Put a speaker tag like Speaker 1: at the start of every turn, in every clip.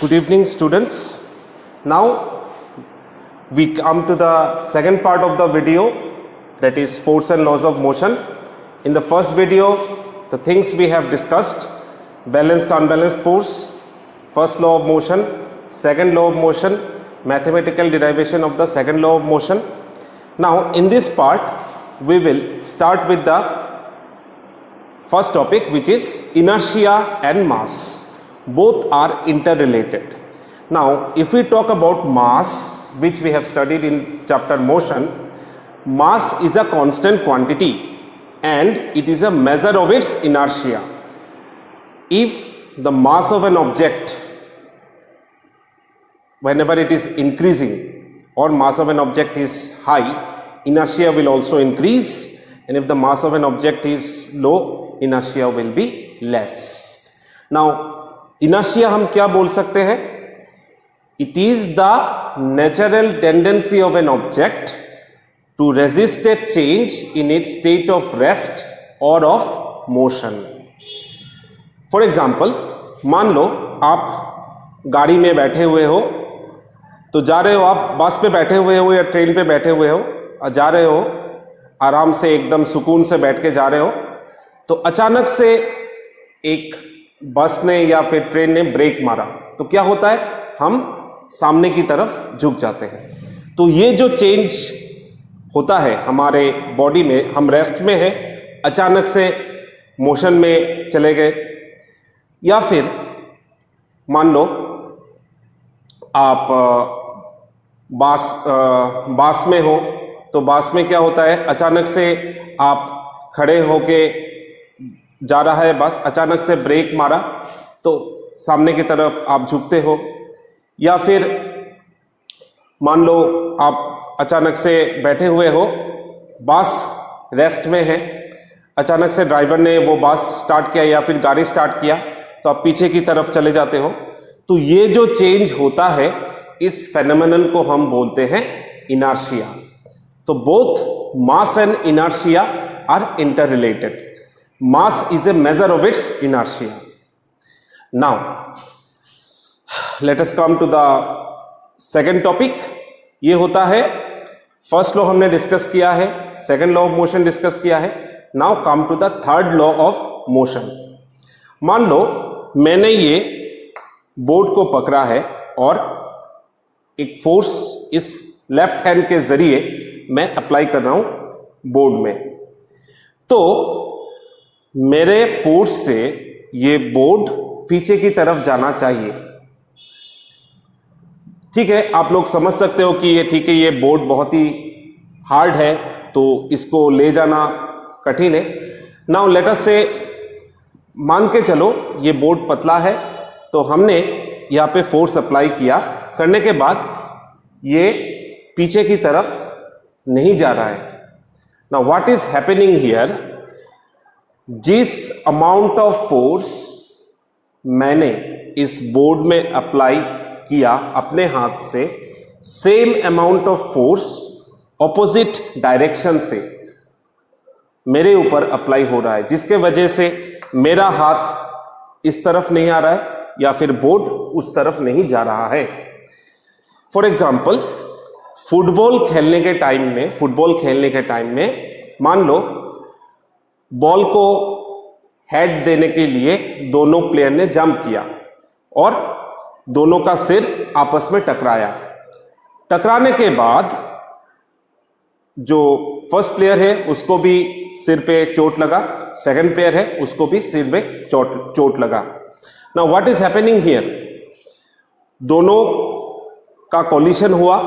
Speaker 1: Good evening, students. Now we come to the second part of the video, that is force and laws of motion. In the first video, the things we have discussed: balanced, unbalanced force, first law of motion, second law of motion, mathematical derivation of the second law of motion. Now in this part we will start with the first topic, which is inertia and mass. Both are interrelated. Now if we talk about mass, which we have studied in chapter motion, mass is a constant quantity and it is a measure of its inertia. If the mass of an object, whenever it is increasing or mass of an object is high, inertia will also increase, and if the mass of an object is low, inertia will be less. Now inertia हम क्या बोल सकते हैं? It is the natural tendency of an object to resist a change in its state of rest or of motion. For example, मान लो आप गाड़ी में बैठे हुए हो, तो जा रहे हो, आप बस पे बैठे हुए हो या ट्रेन पे बैठे हुए हो और जा रहे हो, आराम से एकदम सुकून से बैठ के जा रहे हो, तो अचानक से एक बस ने या फिर ट्रेन ने ब्रेक मारा, तो क्या होता है? हम सामने की तरफ झुक जाते हैं. तो ये जो चेंज होता है हमारे बॉडी में, हम रेस्ट में हैं, अचानक से मोशन में चले गए. या फिर मान लो आप बास में हो, तो बास में क्या होता है? अचानक से आप खड़े होके जा रहा है बस, अचानक से ब्रेक मारा तो सामने की तरफ आप झुकते हो. या फिर मान लो आप अचानक से बैठे हुए हो, बस रेस्ट में है, अचानक से ड्राइवर ने वो बस स्टार्ट किया या फिर गाड़ी स्टार्ट किया, तो आप पीछे की तरफ चले जाते हो. तो ये जो चेंज होता है, इस फेनोमेनन को हम बोलते हैं इनर्शिया. तो both mass and inertia are interrelated. Mass is a measure of its inertia. Now, let us come to the second topic. ये होता है, फर्स्ट लॉ हमने डिस्कस किया है, second law of motion discuss किया है. Now come to the third law of motion. मान लो मैंने ये बोर्ड को पकड़ा है और एक फोर्स इस लेफ्ट हैंड के जरिए मैं अप्लाई कर रहा हूं बोर्ड में. तो मेरे फोर्स से ये बोर्ड पीछे की तरफ जाना चाहिए. ठीक है, आप लोग समझ सकते हो कि ये ठीक है, ये बोर्ड बहुत ही हार्ड है, तो इसको ले जाना कठिन है. नाउ लेट अस से, मान के चलो ये बोर्ड पतला है, तो हमने यहाँ पे फोर्स अप्लाई किया, करने के बाद ये पीछे की तरफ नहीं जा रहा है. Now what is happening here? जिस अमाउंट ऑफ फोर्स मैंने इस बोर्ड में अप्लाई किया अपने हाथ से, same amount of force opposite direction से मेरे ऊपर अप्लाई हो रहा है, जिसके वजह से मेरा हाथ इस तरफ नहीं आ रहा है या फिर बोर्ड उस तरफ नहीं जा रहा है. फॉर एग्जाम्पल, फुटबॉल खेलने के टाइम में मान लो बॉल को हेड देने के लिए दोनों प्लेयर ने जंप किया और दोनों का सिर आपस में टकराया. टकराने के बाद जो फर्स्ट प्लेयर है उसको भी सिर पे चोट लगा, सेकंड प्लेयर है उसको भी सिर में चोट लगा. Now what is happening here? दोनों का कोलिशन हुआ,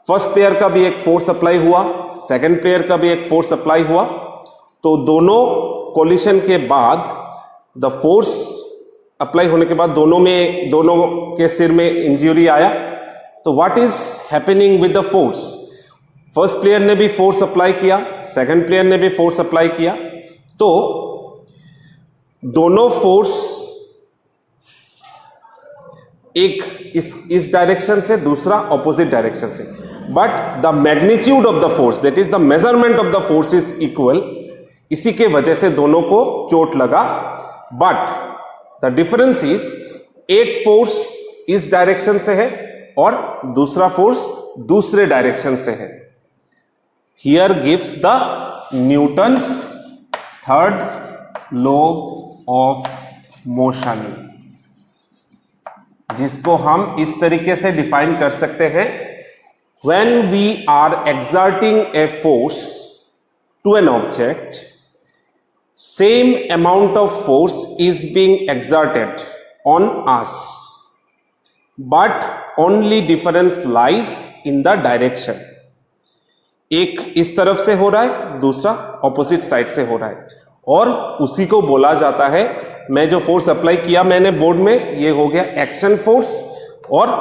Speaker 1: फर्स्ट प्लेयर का भी एक फोर्स अप्लाई हुआ, सेकंड प्लेयर का भी एक फोर्स अप्लाई हुआ. तो दोनों कोलिशन के बाद, द फोर्स अप्लाई होने के बाद दोनों के सिर में इंजरी आया. तो what is happening with the force? First player ने भी फोर्स अप्लाई किया, सेकंड प्लेयर ने भी फोर्स अप्लाई किया, तो दोनों फोर्स एक इस डायरेक्शन से, दूसरा ऑपोजिट डायरेक्शन से, but the magnitude of the force, that is the measurement of the force is equal. इसी के वजह से दोनों को चोट लगा. बट द डिफरेंस इज एक फोर्स इस डायरेक्शन से है और दूसरा फोर्स दूसरे डायरेक्शन से है. Here gives the Newton's third law of motion, जिसको हम इस तरीके से डिफाइन कर सकते हैं. When we are exerting a force to an object, same amount of force is being exerted on us, but only difference lies in the direction. एक इस तरफ से हो रहा है, दूसरा ऑपोजिट साइड से हो रहा है, और उसी को बोला जाता है, मैं जो फोर्स अप्लाई किया मैंने बोर्ड में, ये हो गया एक्शन फोर्स, और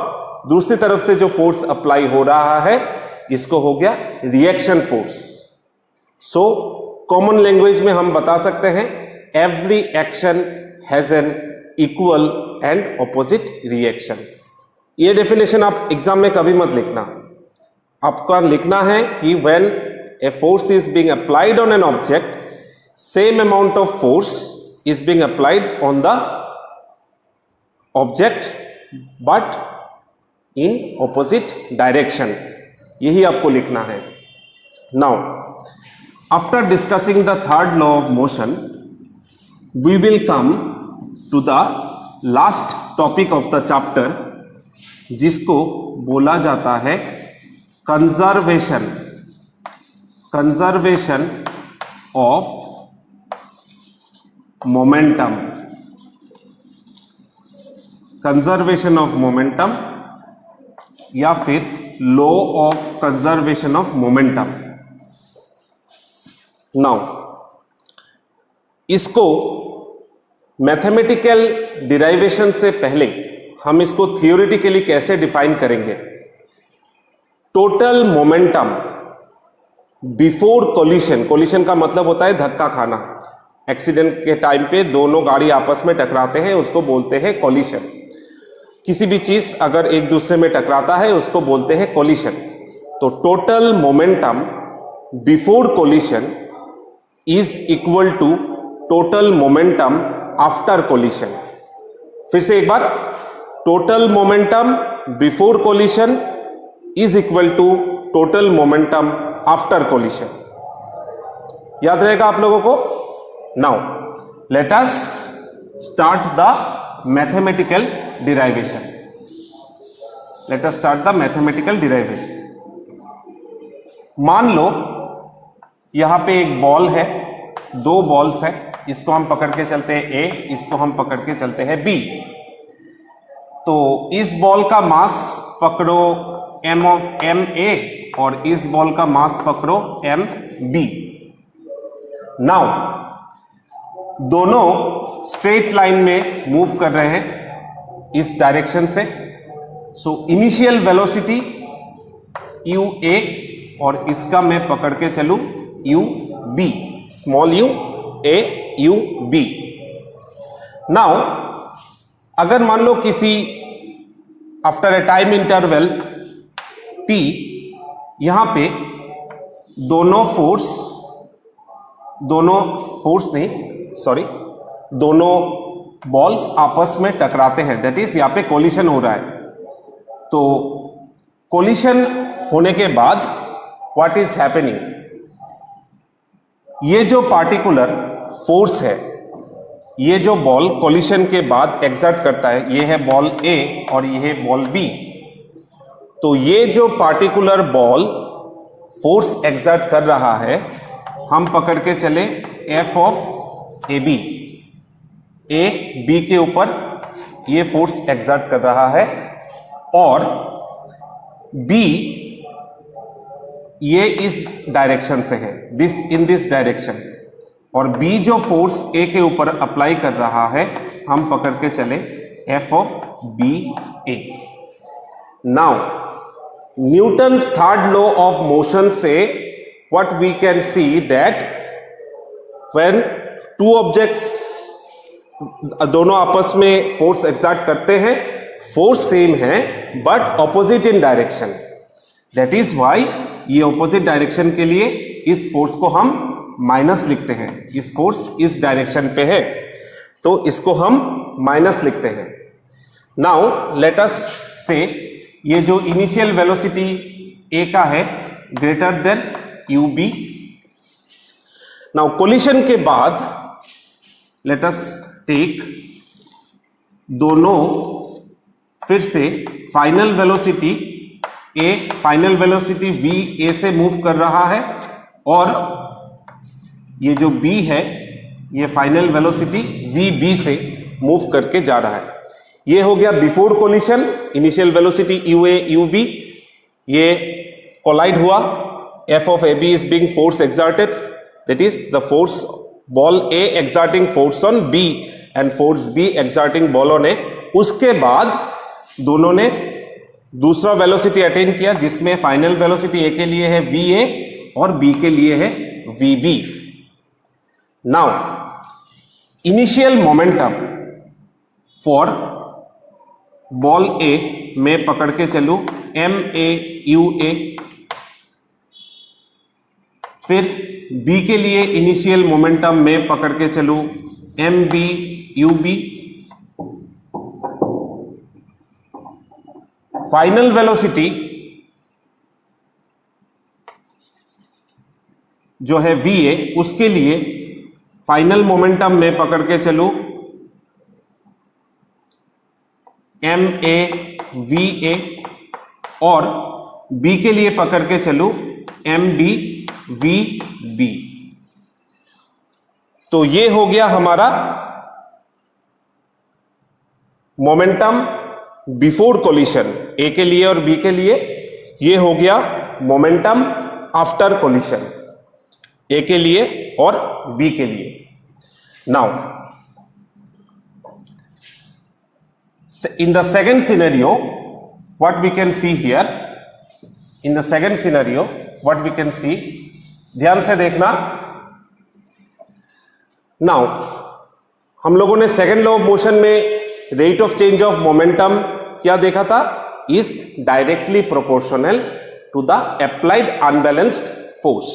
Speaker 1: दूसरी तरफ से जो फोर्स अप्लाई हो रहा है इसको हो गया reaction force. So common language में हम बता सकते हैं every action has an equal and opposite reaction. ये डेफिनेशन आप एग्जाम में कभी मत लिखना. आपका लिखना है कि when a force is being applied on an object, same amount of force is being applied on the object but in opposite direction. यही आपको लिखना है. Now after discussing the third law of motion, we will come to the last topic of the chapter, जिसको बोला जाता है conservation of momentum. Conservation of momentum या फिर law of conservation of momentum. Now इसको मैथमेटिकल डिराइवेशन से पहले हम इसको थियोरेटिकली कैसे डिफाइन करेंगे. Total momentum before collision, collision का मतलब होता है धक्का खाना. एक्सीडेंट के टाइम पे दोनों गाड़ी आपस में टकराते हैं, उसको बोलते हैं कोलिशन. किसी भी चीज अगर एक दूसरे में टकराता है उसको बोलते हैं कोलिशन. तो total momentum before collision is equal to total momentum after collision. फिर से एक बार, total momentum before collision is equal to total momentum after collision. याद रहेगा आप लोगों को. Now let us start the mathematical derivation. Let us start the mathematical derivation. मान लो यहां पे एक बॉल है, दो बॉल्स है, इसको हम पकड़ के चलते हैं ए, इसको हम पकड़ के चलते हैं बी. तो इस बॉल का मास पकड़ो एम ऑफ एम ए और इस बॉल का मास पकड़ो एम बी. नाउ दोनों स्ट्रेट लाइन में मूव कर रहे हैं इस डायरेक्शन से. So initial velocity U A और इसका मैं पकड़ के चलूं U B, small U A U B. Now अगर मान लो किसी after a time interval T, यहां पे दोनों बॉल्स आपस में टकराते हैं, दैट इज यहां पे कोलिशन हो रहा है. तो कोलिशन होने के बाद व्हाट इज हैपनिंग, ये जो पार्टिकुलर फोर्स है, ये जो बॉल कोलिशन के बाद एक्सर्ट करता है, ये है बॉल ए और ये है बॉल बी. तो ये जो पार्टिकुलर बॉल फोर्स एक्सर्ट कर रहा है, हम पकड़ के चले F of A B. A B के ऊपर ये फोर्स एक्सर्ट कर रहा है और बी ये इस डायरेक्शन से है, दिस इन दिस डायरेक्शन, और बी जो फोर्स ए के ऊपर अप्लाई कर रहा है हम पकड़ के चले F of B A. Now Newton's third law of motion से what we can see that when two objects दोनों आपस में फोर्स एक्सर्ट करते हैं, फोर्स सेम है but opposite in direction. That is why ये ऑपोजिट डायरेक्शन के लिए इस फोर्स को हम माइनस लिखते हैं. इस फोर्स इस डायरेक्शन पे है तो इसको हम माइनस लिखते हैं. नाउ लेट अस से ये जो इनिशियल वेलोसिटी ए का है greater than U B. Now collision के बाद लेट अस टेक दोनों फिर से final velocity A, final velocity V A से मूव कर रहा है और ये जो बी है ये फाइनल वेलोसिटी वी बी से मूव करके जा रहा है। ये हो गया before collision, initial velocity U A U B, ये कोलाइड हुआ, F of A B is being force exerted, that is the force ball A exerting force on B and force B exerting ball on A. उसके बाद दोनों ने दूसरा velocity attain किया जिसमें final velocity ए के लिए है वी ए और बी के लिए है V B. Now initial momentum for ball A में पकड़ के चलू एम ए यू ए, फिर बी के लिए इनिशियल मोमेंटम में पकड़ के चलू M B U B, final velocity जो है वी ए उसके लिए फाइनल मोमेंटम में पकड़ के चलू एम ए वी ए और बी के लिए पकड़ के चलू एम बी वी बी। तो ये हो गया हमारा मोमेंटम बिफोर कोलिशन ए के लिए और बी के लिए, ये हो गया मोमेंटम आफ्टर कोलिशन ए के लिए और बी के लिए। Now in the second scenario what we can see here, in the second scenario what we can see, ध्यान से देखना। नाउ हम लोगों ने सेकेंड लॉ ऑफ मोशन में rate of change of momentum क्या देखा था, is directly proportional to the applied unbalanced force.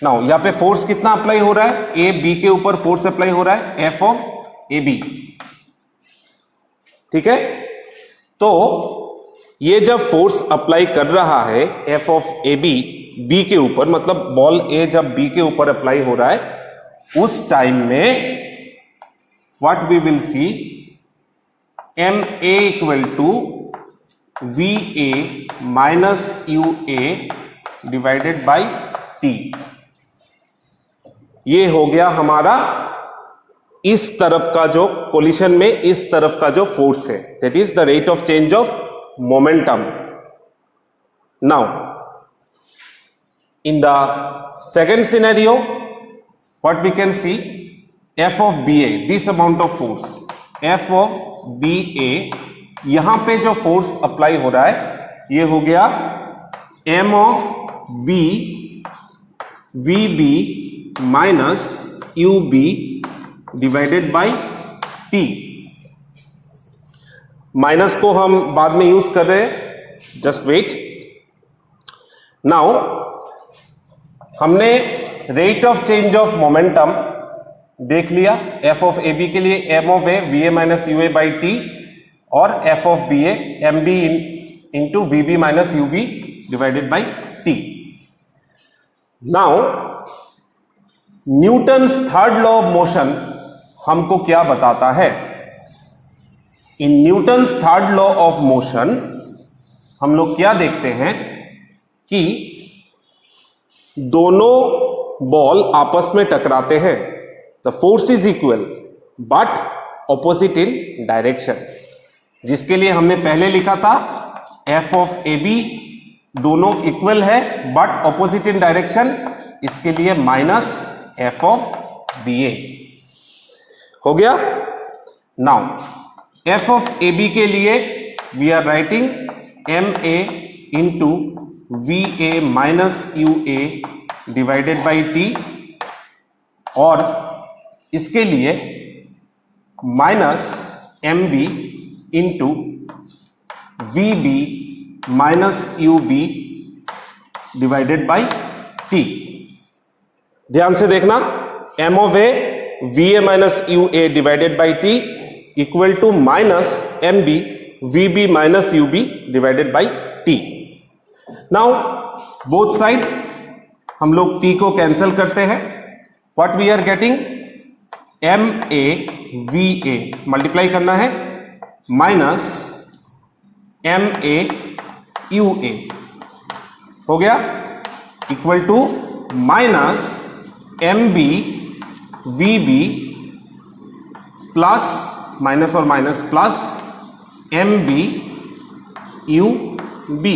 Speaker 1: Now यहां पे फोर्स कितना अप्लाई हो रहा है, ए बी के ऊपर फोर्स अप्लाई हो रहा है एफ ऑफ ए बी, ठीक है। तो ये जब फोर्स अप्लाई कर रहा है F of A B B के ऊपर, मतलब बॉल ए जब बी के ऊपर अप्लाई हो रहा है, उस टाइम में what we will see, M A equal to V A minus U A divided by T. ये हो गया हमारा इस तरफ का जो कोलिशन में इस तरफ का जो फोर्स है, that is the rate of change of momentum. Now in the second scenario what we can see, F of B A, this amount of force F of B A, यहां पे जो force apply हो रहा है ये हो गया M of B V B minus U B divided by T. Minus को हम बाद में यूज कर रहे हैं, जस्ट वेट। नाउ हमने rate of change of momentum देख लिया, एफ ऑफ ए बी के लिए M of A V A minus U A by T और F of B A M B into V B minus U B divided by T. Now Newton's third law of motion हमको क्या बताता है, in Newton's third law of motion हम लोग क्या देखते हैं कि दोनों बॉल आपस में टकराते हैं, the force is equal but opposite in direction, जिसके लिए हमने पहले लिखा था एफ ऑफ ए बी दोनों इक्वल है बट ऑपोजिट इन डायरेक्शन, इसके लिए minus F of B A हो गया। Now F of A B के लिए we are writing M A into V A minus U A divided by T, और इसके लिए minus M B into V B minus U B divided by T. ध्यान से देखना, M of A V A minus U A divided by T equal to minus M B VB minus UB divided by T. Now both side हम लोग T को cancel करते हैं. What we are getting? MA VA multiply करना है minus MA UA हो गया equal to minus MB VB plus minus और minus plus MB UB.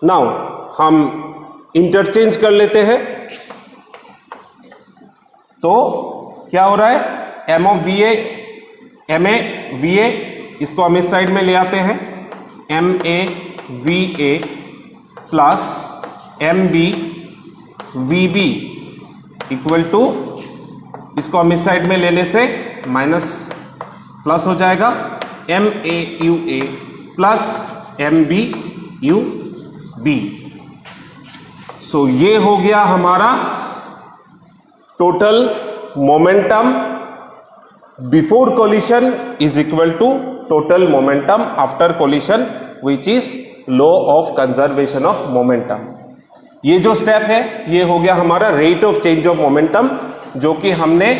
Speaker 1: Now हम इंटरचेंज कर लेते हैं. तो क्या हो रहा है? M of VA MA VA इसको हम इस साइड में ले आते हैं. MA VA plus MB VB equal to इसको हम इस साइड में लेने से माइनस प्लस हो जाएगा. MA UA प्लस MB UB. सो ये हो गया हमारा total momentum before collision is equal to total momentum after collision which is law of conservation of momentum. ये जो स्टेप है ये हो गया हमारा rate of change of momentum, जो कि हमने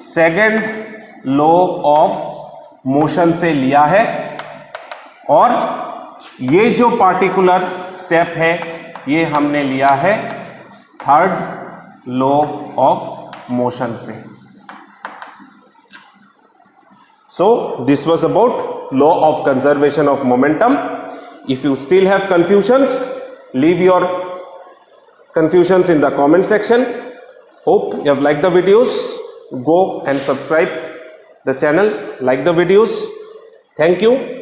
Speaker 1: सेकेंड लॉ ऑफ मोशन से लिया है. और ये जो पार्टिकुलर स्टेप है ये हमने लिया है थर्ड लॉ ऑफ मोशन से. So this was about law of conservation of momentum. If you still have confusions, leave your confusions in the comment section. Hope you have liked the videos. Go and subscribe the channel, like the videos. Thank you.